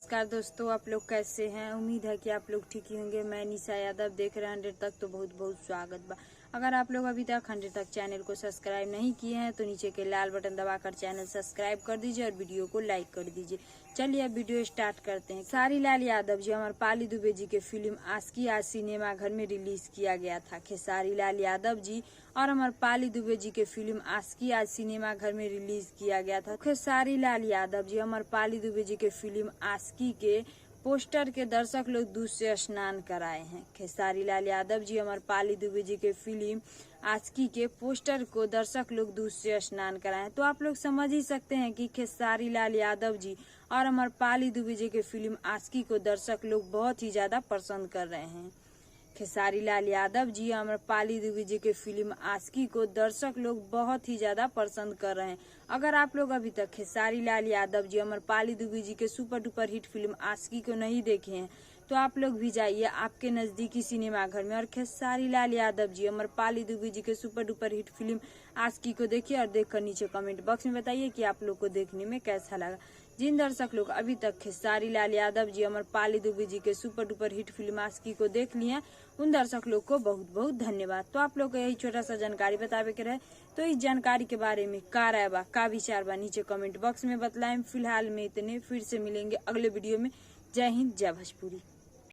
नमस्कार दोस्तों, आप लोग कैसे हैं। उम्मीद है कि आप लोग ठीक ही होंगे। मैं निशा यादव देख रहे हैं 100 तक, तो बहुत बहुत स्वागत बा। अगर आप लोग अभी तक 100 तक चैनल को सब्सक्राइब नहीं किए हैं तो नीचे के लाल बटन दबाकर चैनल सब्सक्राइब कर दीजिए और वीडियो को लाइक कर दीजिए। चलिए अब वीडियो स्टार्ट करते हैं। खेसारी लाल यादव जी अमरपाली दुबे जी के फिल्म आशिकी आज सिनेमा घर में रिलीज किया गया था। खेसारी लाल यादव जी और अमरपाली दुबे जी के फिल्म आशिकी आज सिनेमा घर में रिलीज किया गया था। खेसारी लाल यादव जी अमरपाली दुबे जी के फिल्म आशिकी के पोस्टर के दर्शक लोग दूध से स्नान कराए हैं। खेसारी लाल यादव जी अमरपाली दुबे जी के फिल्म आशिकी के पोस्टर को दर्शक लोग दूध से स्नान कराए हैं। तो आप लोग समझ ही सकते हैं कि खेसारी लाल यादव जी और अमरपाली दुबे जी के फिल्म आशिकी को दर्शक लोग बहुत ही ज्यादा पसंद कर रहे हैं। खेसारी लाल यादव जी अमरपाली दुबे जी के फिल्म आशिकी को दर्शक लोग बहुत ही ज्यादा पसंद कर रहे हैं। अगर आप लोग अभी तक खेसारी लाल यादव जी अमरपाली दुबे जी के सुपर डुपर हिट फिल्म आशिकी को नहीं देखे हैं तो आप लोग भी जाइए आपके नजदीकी सिनेमा घर में और खेसारी लाल यादव जी अमरपाली दुबे जी के सुपर डुपर हिट फिल्म आशिकी को देखिए और देखकर नीचे कमेंट बॉक्स में बताइए कि आप लोग को देखने में कैसा लगा। जिन दर्शक लोग अभी तक खेसारी लाल यादव जी अमरपाली दुबे जी के सुपर डुपर हिट फिल्म आशिकी को देख लिए उन दर्शक लोग को बहुत बहुत धन्यवाद। तो आप लोग को यही छोटा सा जानकारी बतावे के रहे, तो इस जानकारी के बारे में का राय बा, का विचार बा, नीचे कमेंट बॉक्स में बतलाएं। फिलहाल में इतने, फिर से मिलेंगे अगले वीडियो में। जय हिंद, जय भोजपुरी।